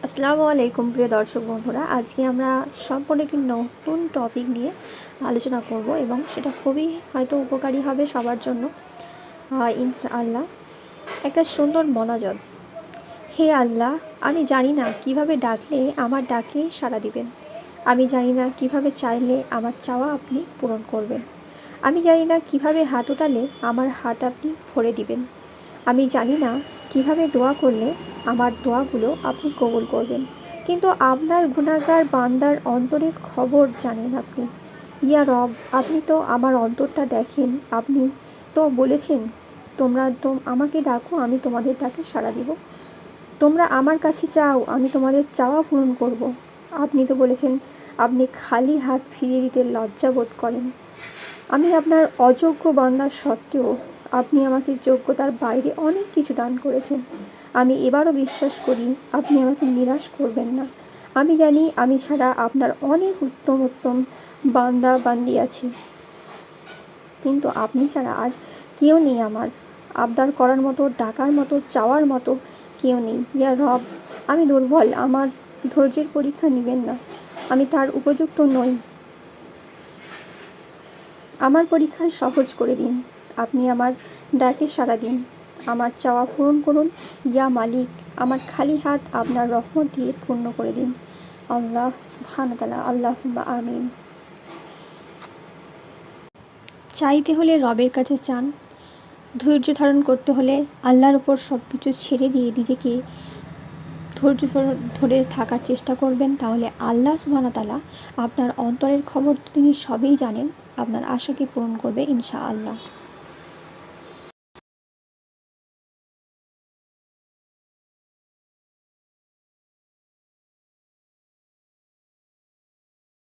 আসসালামু আলাইকুম প্রিয় দর্শক বন্ধুরা, আজকে আমরা সম্পূর্ণ একটি নতুন টপিক নিয়ে আলোচনা করব এবং সেটা খুবই হয়তো উপকারী হবে সবার জন্য। ইনশাআল্লাহ। একটা সুন্দর মোনাজাত। হে আল্লাহ, আমি জানি না কিভাবে ডাকলে আমার ডাকে সাড়া দিবেন। আমি জানি না কিভাবে চাইলে আমার চাওয়া আপনি পূরণ করবেন। আমি জানি না কিভাবে হাত উঠালে আমার হাত আপনি ভরে দিবেন। আমি জানি না কিভাবে দোয়া করলে আমার দোয়াগুলো আপনি কবুল করবেন, কিন্তু আপনার গুনাহগার বান্দার অন্তরের খবর জানেন আপনি। ইয়া রব, আপনি তো আমার অন্তরটা দেখেন। আপনি তো বলেছেন, তোমরা তো আমাকে ডাকো, আমি তোমাদের ডাকে সাড়া দিব। তোমরা আমার কাছে চাও, আমি তোমাদের চাওয়া পূরণ করব। আপনি তো বলেছেন আপনি খালি হাত ফিরিয়ে দিতে লজ্জা বোধ করেন। আমি আপনার অযোগ্য বান্দা সত্ত্বেও আপনি আমাকে যোগ্যতার বাইরে অনেক কিছু দান করেছেন। আমি এবারও বিশ্বাস করি আপনি আমাকে নিরাশ করবেন না। আমি জানি আমি ছাড়া আপনার অনেক উত্তম উত্তম বান্দা বান্দি আছে, কিন্তু আপনি ছাড়া আর কেউ নেই আমার আবদার করার মতো, ডাকার মতো, চাওয়ার মতো কেউ নেই। ইয়া রব, আমি দুর্বল, আমার ধৈর্যের পরীক্ষা নেবেন না। আমি তার উপযুক্ত নই। আমার পরীক্ষা সহজ করে দিন। আপনি আমার ডাকে সাড়া দিন, আমার চাওয়া পূরণ করুন। ইয়া মালিক, আমার খালি হাত আপনার রহমত দিয়ে পূর্ণ করে দিন। আল্লাহ সুবহানাহু ওয়া তাআলা। আল্লাহুম্মা আমিন। চাইতে হলে রবের কাছে চান, ধৈর্য ধারণ করতে হলে আল্লাহর উপর সব কিছু ছেড়ে দিয়ে নিজেকে ধৈর্য ধরে থাকার চেষ্টা করবেন। তাহলে আল্লাহ সুবহানাহু ওয়া তাআলা আপনার অন্তরের খবর তিনি সবই জানেন, আপনার আশাকে পূরণ করবে ইনশাআল্লাহ।